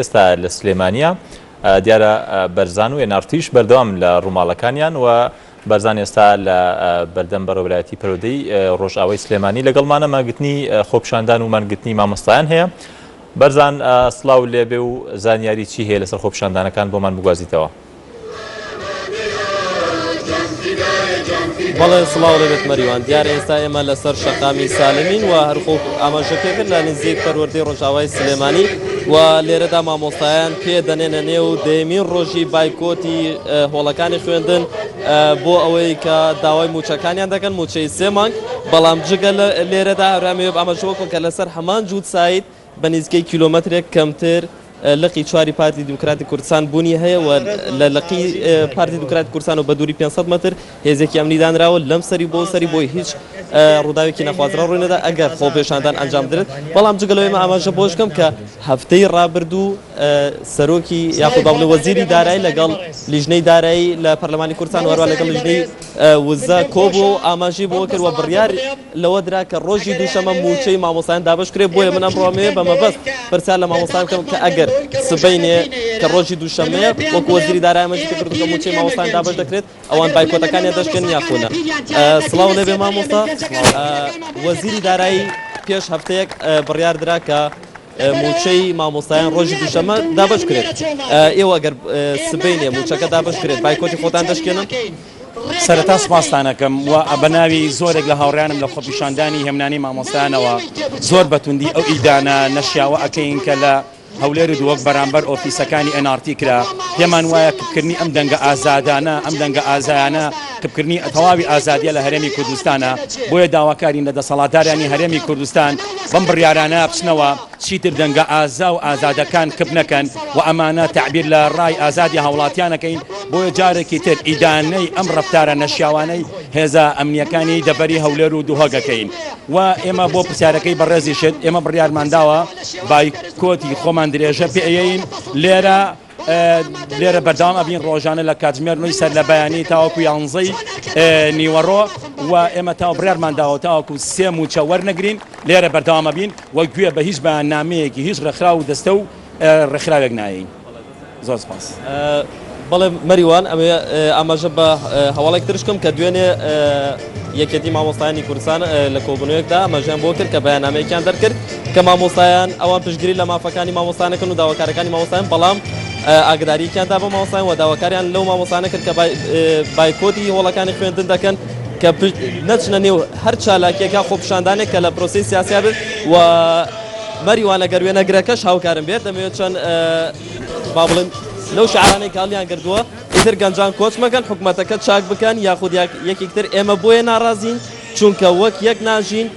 ئێستا لە سلێمانیا دیارە بەرزان و هێنارتیش بەردەوام لە ڕووماڵەکانیان و بەرزان ئێستا لە بەردەم بەڕێوەبەرایەتی پەروەردەی ڕۆژئاوای سلێمانی لەگەڵمانە ماگرتنی خۆپیشاندان و مانگرتنی مامۆستایان هەیە. بەرزان سڵاو لێبێ و زانیاری چی هەیە لەسەر خۆپیشاندانەکان بۆمان بگوازیتەوە؟ بەڵێ سڵاو لەبێت مەریوان، دیارە ئێستا ئێمە لەسەر شەقامی سالمین و هەرخۆ ئاماژەکەکرد لە نزیک پەروەردەی ڕۆژئاوای سلێمانی و لێرەدا مامۆستایان پێدەنێنە نێو دەیەمین ڕۆژی بایکۆتی هۆڵەکانی خوێندن بۆ ئەوەی کە داوای موچەکانیان دەکەن، موچەی 3 مانگ. بەڵام جگە لێرەدا هەرامەوێ ئاماژەوەکۆ کە لەسەر هەمان جووت سایت بە نزیکەی کیلۆمەترێک کەمتر لقی چواری پارتی دیموکراتی کوردستان بوونی هەیە و لە لقی پارتی دیموکراتی کوردستان و بە دووری 500 متر هێزێکی ئەمنی دانراوە لەم سەری بۆ سەری بۆی هیچ ڕووداوێکی نەخوازرا ڕووینەدا ئەگەر خۆپیشاندان ئەنجام درێت. بەڵام جگەلەوەی ئاماژە بۆ بکەم کە هەفتەی ڕابردوو سەرۆکی یاخود باڵێ وەزیری دارایی لەگەڵ لیژنەی دارایی لە پەرلەمانی کوردستان و هەروە لەگەڵ لیژنەی وزە کۆبوو ئاماژەی بۆ کرد و بڕیار لەوە درا کە ڕۆژی دووشەمە موچەی مامۆستایان دابەش کرێت. بۆیە من ئەمڕۆمەوێ بە مەبەست پرسیار لە مامۆستایان بکەم کە ئەگەر سبەینێ کە ڕۆژی دووشەمەیە وەکو وەزیری دارایی ئاماژەی کردو کە موچەی مامۆستایان دابەش دەکرێت ئەوان بایکۆتەکانیان دەشکێن یاخۆنە. سڵاو لێبێ مامۆستا، وەزیری دارایی پێش هەفتەیەک بڕیار درا کە موچەی مامۆستایان ڕۆژی دووشەمە دابەش کرێت. ئێوە ئەگەر سبەینێ موچەکە دابەش کرێت بایکۆتی خۆتان دەشکێنن؟ سەرەتا سپاستانەکەم و بە ناوی زۆرێک لە هاوڕیانم لە خۆپیشاندانی هێمنانی مامۆستایانەوە زۆر بەتوندی ئەو ئیدانە نەشیاوە ئەکەین کە لە هەولێر دووەک بەرامبەر ئۆفیسەکانی NRT کرا. پێمان وایە کبکردنی ئەم دەنگە ئازادانە ئەم دەنگە ئازایانە کبکردنی تەواوی ئازادیە لە هەرێمی کوردستانە. بۆیە داواکارین لە دەسەڵاتدارانی هەرێمی کوردستان بەم بڕیارانە بچنەوە چیتر دەنگە ئازا و ئازادەکان کب نەکەن و ئەمانە تعبیر لە ڕای ئازادی هاوڵاتیانەکەین. بۆیە جارێکی تر ئیدانەی ئەم ڕەفتارە نەشیاوانەی هێزە ئەمنیەکانی دەبەری هەولێر و دووهۆگەکەین و ئێمە بۆ پرسیارەکەی بەڕێزیشت ئێمە بڕیارمانداوە بایکۆتی خۆمان درێژە پێیین لێرە بەردەوام ئەبین ڕۆژانە لە کاتژمێر 9 سەر لە بەیانی تاوەکو 11 نیوەڕۆ و ئێمە تاو بڕیارمانداوە تاوەکو 3 موچە وەرنەگرین لێرە بەردەوامە بین وە گوێ بە هیچ بەیاننامەیەکی هیچ ڕێکخراو و دەستە و ڕێکخراوێک نایین. زۆر سپاس. بەڵێ مەریوان، ئەمێ ئاماژە بە هەواڵێک ترشکم کە دوێنێ یەکێتی مامۆستایانی کوردستان لە کۆبوونەوەیەکدا ئاماژیان بۆ کرد کە بەیاننامەیەکیان دەرکرد کە مامۆستایان ئەوان پشتگیری لە مافەکانی مامۆستانەکەن و داواکارەکانی مامۆستایان، بەڵام ئاگداریکیاندا بە مامۆستایان و داواکاریان لەو مامۆستانە کرد کە بایکۆتی هۆڵەکانی خوێندن دەکەن کە نەچنە نێو هەر چالاکیەکە خۆپیشاندانێک کە لە پرۆسەی سیاسیا بێت و مەریوان ئەگەر وێنەگرەکەش هاوکارم بێت دەمەوێت چەند با بڵێن لەو شعارانەی کاڵیان کردووە ئیتر گەنجان کۆچ مەکەن حکوومەتەکە چاک بکەن یاخود یەکێکتر ئێمە بۆیە ناڕازین چونکە وەک یەک ناژین.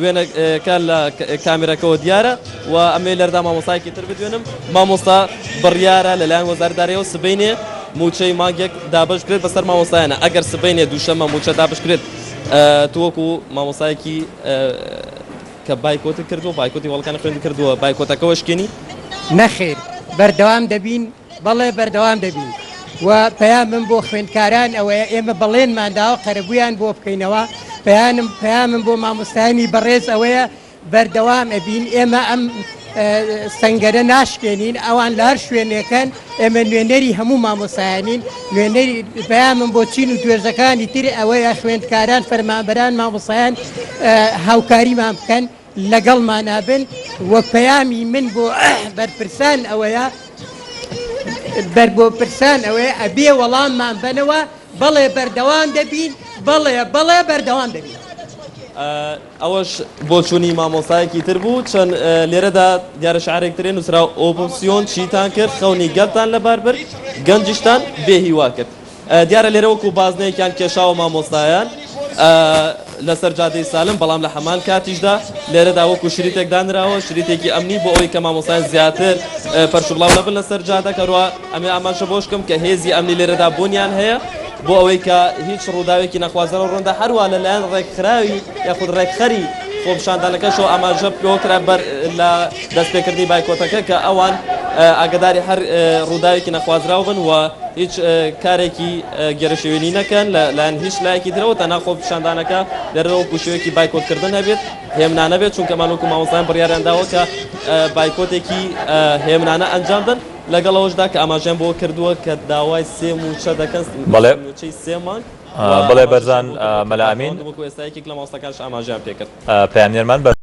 وێنەکە لە کامێرەکەەوە دیارە و ئەمێ لەردا مامۆستایەکی تر بدوێنم. مامۆستا بڕیارە لەلایەن وەزارەدارەیەوە سبەینێ موچەی مانگێک دابش کرێت بەسەر مامۆستایانە. ئەگەر سبەینێ دووشەمە موچە دابش کرێت تووەکو مامۆستایەکی کە بایکۆتی کردو بایکۆتی وەڵەکانی خوێندن کردووە بایکۆتەکەەوە شکێنی نەخێر بەردەوام دەبین. بەڵێ بەردەوام دەبین و پەیامم بۆ خوێندکاران ئەوەیە ئێمە بەڵێنمانداوە قەرەبوویان بۆ بکەینەوە. پەیامم بۆ مامۆستایانی بەڕێز ئەوەیە بەردەوام ئەبین. ئێمە ئەم سەنگەرە ناشکێنین، ئەوان لە هەر شوێنێکەن ئێمە نوێنەری هەموو مامۆستایانین. نوێنەری پەیامم بۆ چین و توێژەکانی تر ئەوەیە خوێندکاران فەرمانبەران مامۆستایان هاوکاریمان بکەن لەگەڵمان نابن و پەیامی من بۆ بەرپرسان ئەوەیە بۆ پرسان ئەوەیە ئەبێ وەڵاممان بنەوە بەڵێ بەردەوام دەبین بەڵێ بەردەوام دەبین. ئەوەش بۆ چوونی مامۆستایەکی تر بوو. چەند لێرەدا دیارە شعارێکترێن نووسرا ئۆپۆسیۆن چیتان کرد خەونی گەلتان لەبار برد گەنجشتان بێهیوا کرد. دیارە لێرە وەکو بازنەیەکیان کێشاوە مامۆستایان لەسەر جادەی سالم، بەڵام لە هەمان کاتیشدا لێرەدا وەکو شریتێک دانراوە شریتێکی ئەمنی بۆ ئەوەی کە مامۆستایان زیاتر پەرشوبڵاو نەبن لەسەر جادە کەڕوە. ئەمێ ئاماژە بۆشکم کە هێزی ئەمنی لێرەدا بۆنیان هەیە بۆ ئەوەی کە هیچ ڕووداوێکی نەخوازەرە ڕووندا هەروە لەلایەن ڕێکخراوی یاخود ڕێکخەری خۆپیشاندانەکەشەوە ئاماژە پێوەکرا بەر لە دەستپێکردنی بایکۆتەکە کە ئەوان ئاگداری هەر ڕووداوێکی نەخوازراو بن و هیچ کارێکی گێرەشێوێنی نەکەن لەلایەن هیچ لایەکی درەوە تەنها خۆ پیشاندانەکە لەرەوە پوشێوەکی بایکۆتکردن هەبێت هێمنانە بێت چونکە مانوکو مامۆستایان بڕیاریانداوە کە بایکۆتێکی هێمنانە ئەنجامدن لەگەڵەوەشدا کە ئاماژیان بۆ کردووە کە داوای سێ موچە دەکەن موچەی سێمان بەڵێ بەرزان مەلا ئەمین ئێستایەکی لە ماوەستەکانش ئاماژیان پێکرد پەیامنێرمان